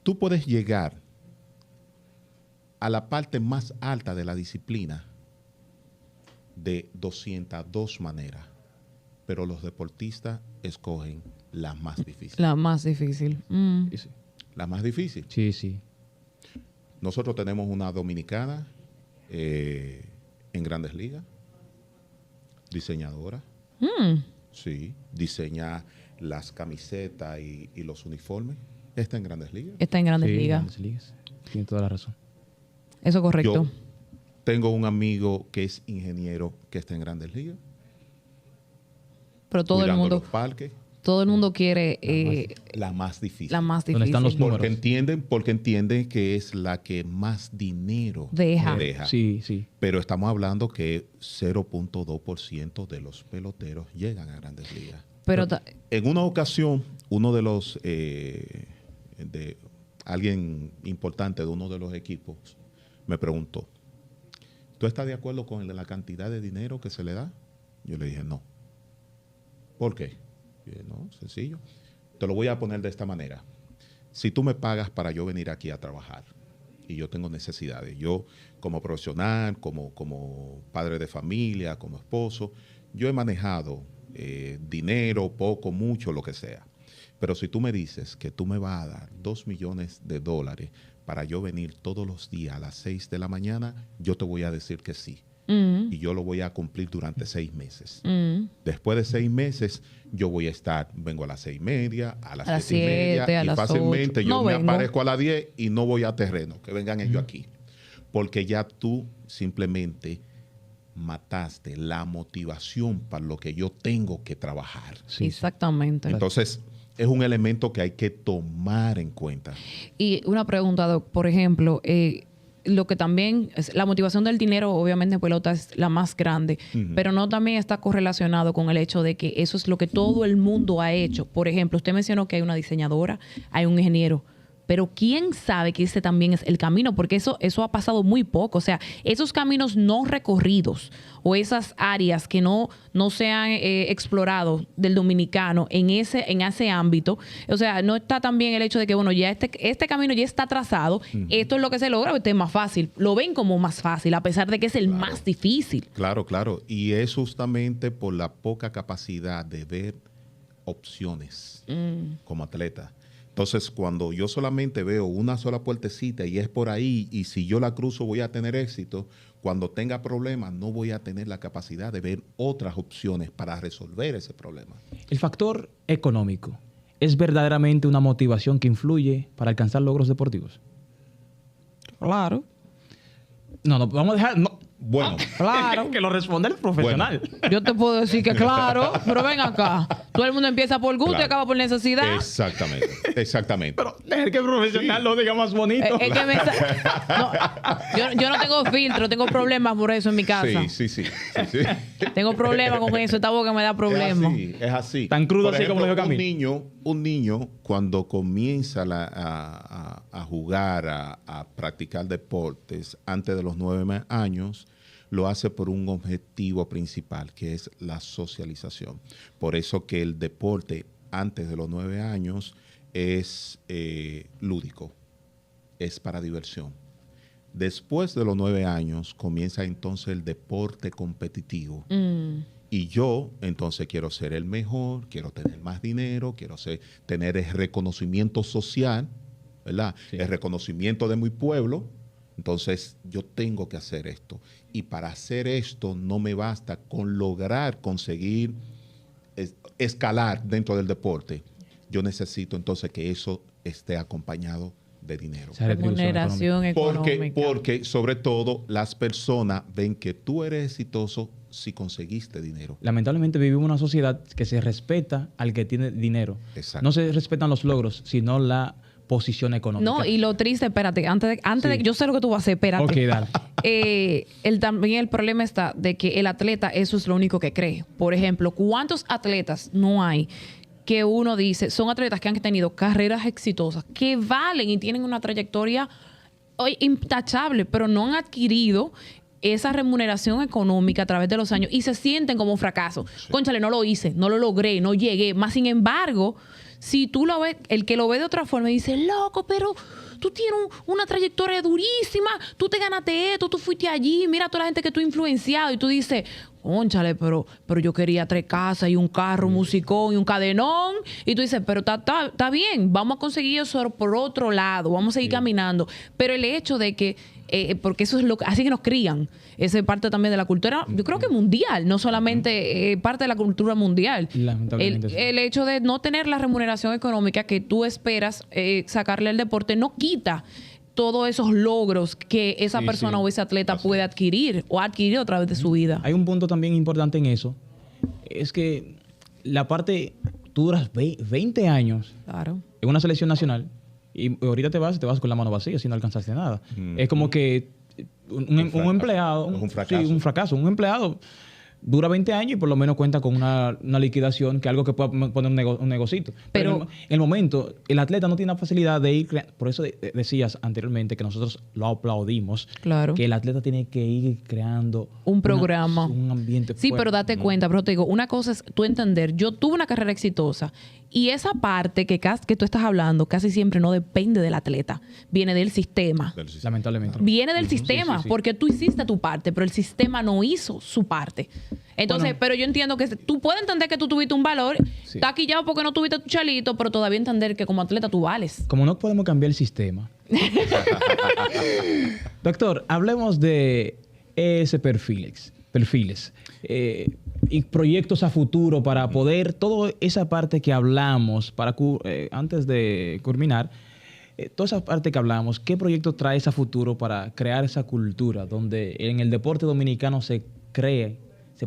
Tú puedes llegar a la parte más alta de la disciplina de 202 maneras, pero los deportistas escogen la más difícil. La más difícil. Sí. La más difícil. Sí. Nosotros tenemos una dominicana en Grandes Ligas, diseñadora. Sí, diseña las camisetas y los uniformes. Está en Grandes Ligas. Está en Grandes Sí, Ligas. Grandes Ligas. Tiene toda la razón. Eso es correcto. Yo tengo un amigo que es ingeniero que está en Grandes Ligas. Pero todo el cuidando mundo, los parques. todo el mundo quiere La más difícil. la más ¿Dónde difícil. están los números? Porque entienden que es la que más dinero Deja. Sí. Pero estamos hablando que 0.2% de los peloteros llegan a Grandes Ligas. Pero En una ocasión, uno de los alguien importante de uno de los equipos me preguntó: ¿tú estás de acuerdo con la cantidad de dinero que se le da? Yo le dije no. ¿Por qué? Y dije, no, sencillo. Te lo voy a poner de esta manera. Si tú me pagas para yo venir aquí a trabajar y yo tengo necesidades, yo como profesional, como padre de familia, como esposo, yo he manejado dinero, poco, mucho, lo que sea. Pero si tú me dices que tú me vas a dar $2 millones para yo venir todos los días a las 6 de la mañana, yo te voy a decir que sí. Y yo lo voy a cumplir durante 6 meses. Después de 6 meses, yo voy a estar, vengo a las 6:30, a las 7:30, a y las fácilmente 8. yo No me vengo. aparezco a las 10 y no voy a terreno, que vengan ellos aquí. Porque ya tú simplemente mataste la motivación para lo que yo tengo que trabajar. Sí. Exactamente. Entonces, es un elemento que hay que tomar en cuenta. Y una pregunta, Doc, por ejemplo, lo que también es la motivación del dinero, obviamente en pelota es la más grande, pero no también está correlacionado con el hecho de que eso es lo que todo el mundo ha hecho. Por ejemplo, usted mencionó que hay una diseñadora, hay un ingeniero, pero ¿quién sabe que ese también es el camino? Porque eso ha pasado muy poco. O sea, esos caminos no recorridos o esas áreas que no se han explorado del dominicano en ese ámbito. O sea, no está también el hecho de que, bueno, ya este camino ya está trazado. Esto es lo que se logra, este es más fácil. Lo ven como más fácil, a pesar de que es el más difícil. Claro. Y es justamente por la poca capacidad de ver opciones como atleta. Entonces, cuando yo solamente veo una sola puertecita y es por ahí, y si yo la cruzo voy a tener éxito, cuando tenga problemas no voy a tener la capacidad de ver otras opciones para resolver ese problema. El factor económico es verdaderamente una motivación que influye para alcanzar logros deportivos. Claro. No, vamos a dejar... No. Bueno, Claro. Que lo responda el profesional. Yo te puedo decir que claro, pero ven acá. Todo el mundo empieza por gusto y Claro. acaba por necesidad. exactamente. Pero deja que el profesional lo diga más bonito. Es que yo no tengo filtro, tengo problemas por eso en mi casa. Sí. Tengo problemas con eso, esta boca me da problemas. Es así. Tan crudo Por así como lo dijo ejemplo, un niño cuando comienza a jugar, a practicar deportes antes de los 9 años, lo hace por un objetivo principal, que es la socialización. Por eso que el deporte antes de los 9 años es lúdico, es para diversión. Después de los 9 años comienza entonces el deporte competitivo. Y yo entonces quiero ser el mejor, quiero tener más dinero, quiero tener el reconocimiento social, ¿verdad? Sí. El reconocimiento de mi pueblo. Entonces yo tengo que hacer esto. Y para hacer esto no me basta con lograr conseguir escalar dentro del deporte. Yo necesito entonces que eso esté acompañado de dinero. Remuneración económica. Porque sobre todo las personas ven que tú eres exitoso si conseguiste dinero. Lamentablemente vivimos en una sociedad que se respeta al que tiene dinero. Exacto. No se respetan los logros, sino la posición económica. No, y lo triste, espérate, antes de yo sé lo que tú vas a hacer, espérate. Ok, dale. También el problema está de que el atleta eso es lo único que cree. Por ejemplo, ¿cuántos atletas no hay que uno dice, son atletas que han tenido carreras exitosas, que valen y tienen una trayectoria intachable, pero no han adquirido esa remuneración económica a través de los años y se sienten como un fracaso? Sí. Cónchale, no lo hice, no lo logré, no llegué. Más sin embargo, si tú lo ves, el que lo ve de otra forma dice, loco, pero tú tienes una trayectoria durísima, tú te ganaste esto, tú fuiste allí, mira toda la gente que tú has influenciado, y tú dices, cónchale, pero yo quería 3 casas y un carro, un musicón y un cadenón, y tú dices, pero está bien, vamos a conseguir eso por otro lado, vamos a seguir caminando. Pero el hecho de que, porque eso es así que nos crían, esa es parte también de la cultura, yo creo que mundial, no solamente parte de la cultura mundial. Lamentablemente el hecho de no tener la remuneración económica que tú esperas sacarle al deporte no quita todos esos logros que esa persona o ese atleta puede adquirir o ha adquirido a través de su vida. Hay un punto también importante en eso, es que la parte, tú duras 20 años en una selección nacional y ahorita te vas con la mano vacía si no alcanzaste nada. Es como que un empleado, es un fracaso. Sí, un fracaso. Un empleado dura 20 años y por lo menos cuenta con una liquidación, que es algo que pueda poner un negocito. Pero en el momento, el atleta no tiene la facilidad de ir... Por eso decías anteriormente que nosotros lo aplaudimos. Claro. Que el atleta tiene que ir creando... un programa. Un ambiente Sí, fuerte. pero date cuenta, pero te digo, una cosa es tú entender, yo tuve una carrera exitosa y esa parte que tú estás hablando casi siempre no depende del atleta, viene del sistema. Lamentablemente. Viene del sistema, porque tú hiciste tu parte, pero el sistema no hizo su parte. Entonces, pero yo entiendo que tú puedes entender que tú tuviste un valor, está quillado porque no tuviste tu chalito, pero todavía entender que como atleta tú vales. Como no podemos cambiar el sistema. Doctor, hablemos de ese perfiles y proyectos a futuro para poder, toda esa parte que hablamos, antes de culminar, toda esa parte que hablamos, ¿qué proyecto traes a futuro para crear esa cultura donde en el deporte dominicano se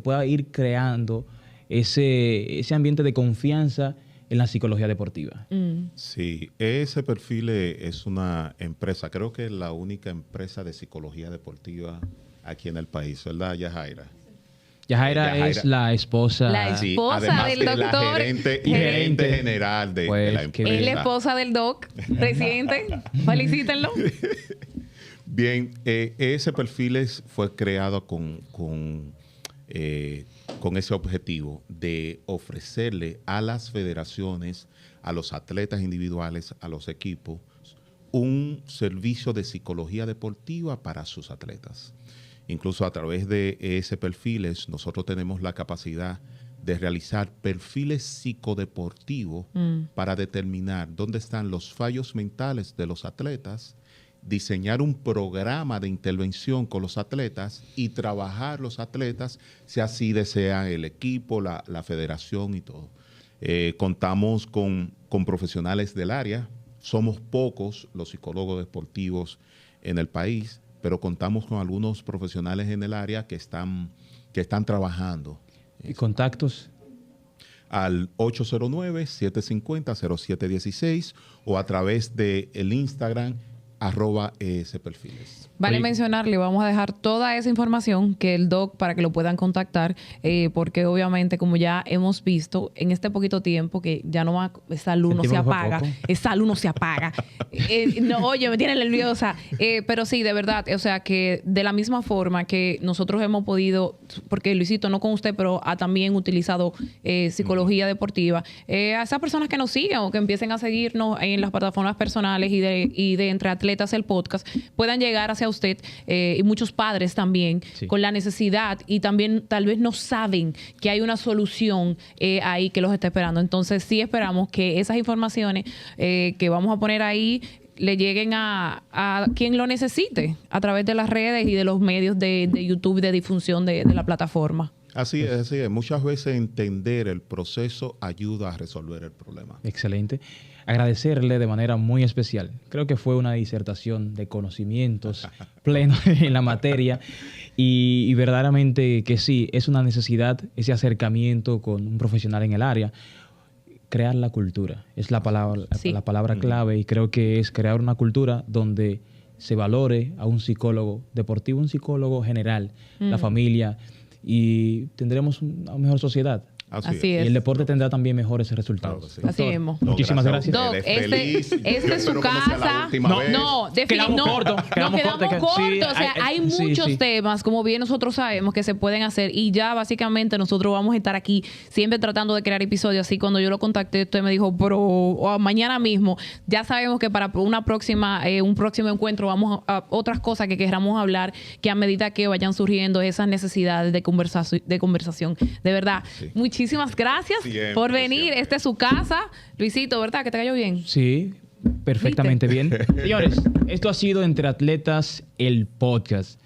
pueda ir creando ese ambiente de confianza en la psicología deportiva? Sí, ese perfil es una empresa, creo que es la única empresa de psicología deportiva aquí en el país, ¿verdad, Yajaira? Yajaira es la esposa. La esposa del doctor. La gerente general de la empresa. Es la esposa del doc, presidente. Felicítenlo. Bien, ese perfil fue creado con ese objetivo de ofrecerle a las federaciones, a los atletas individuales, a los equipos, un servicio de psicología deportiva para sus atletas. Incluso a través de ese perfiles, nosotros tenemos la capacidad de realizar perfiles psicodeportivos para determinar dónde están los fallos mentales de los atletas, diseñar un programa de intervención con los atletas y trabajar los atletas, si así desean el equipo, la federación y todo. Contamos con profesionales del área. Somos pocos los psicólogos deportivos en el país, pero contamos con algunos profesionales en el área que están trabajando. ¿Y contactos? Al 809-750-0716 o a través del Instagram @perfiles. Vale Oye, mencionarle, vamos a dejar toda esa información que el doc para que lo puedan contactar, porque obviamente como ya hemos visto en este poquito tiempo que ya no va, esa luz no se Sentimos que fue apaga, poco. esa luz no se apaga. No, oye, me tiene nerviosa. Pero sí, de verdad, o sea que de la misma forma que nosotros hemos podido, porque Luisito, no con usted, pero ha también utilizado psicología deportiva, a esas personas que nos sigan o que empiecen a seguirnos en las plataformas personales y de Entre Atletas el podcast, puedan llegar hacia usted y muchos padres también Sí. con la necesidad y también tal vez no saben que hay una solución ahí que los está esperando. Entonces sí esperamos que esas informaciones que vamos a poner ahí le lleguen a quien lo necesite a través de las redes y de los medios de YouTube de difusión de la plataforma. Así es, así es. Muchas veces entender el proceso ayuda a resolver el problema. Excelente. Agradecerle de manera muy especial. Creo que fue una disertación de conocimientos pleno en la materia y verdaderamente que sí, es una necesidad ese acercamiento con un profesional en el área. Crear la cultura es la palabra, Sí. la palabra clave y creo que es crear una cultura donde se valore a un psicólogo deportivo, un psicólogo general, la familia y tendremos una mejor sociedad. Así Y es. el deporte tendrá también mejores resultados. Claro que sí. Así Doctor, mismo. muchísimas gracias. Doc, Eres este feliz. Yo es su espero que no sea la casa. última vez. No, Quedamos cortos, nos quedamos quedamos cortos, cortos. sí, O sea, hay sí, muchos sí. temas, como bien nosotros sabemos, que se pueden hacer. Y ya básicamente nosotros vamos a estar aquí siempre tratando de crear episodios. Así cuando yo lo contacté, usted me dijo, pero mañana mismo, ya sabemos que para una próxima, un próximo encuentro vamos a otras cosas que queramos hablar, que a medida que vayan surgiendo esas necesidades de conversación. De verdad, Sí. muchísimas gracias Siempre, por venir. siempre. Esta es su casa. Luisito, ¿verdad? ¿Que te cayó bien? Sí, perfectamente bien. Señores, esto ha sido Entre Atletas, el podcast.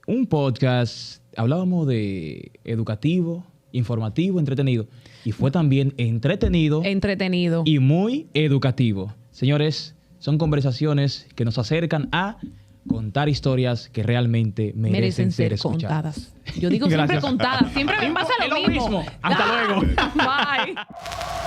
Un podcast, hablábamos de educativo, informativo, entretenido. Y fue también entretenido Entretenido. y muy educativo. Señores, son conversaciones que nos acercan a contar historias que realmente merecen ser escuchadas. contadas. Yo digo siempre Gracias. contadas. Siempre me pasa Es lo lo mismo. mismo. Hasta luego. Bye.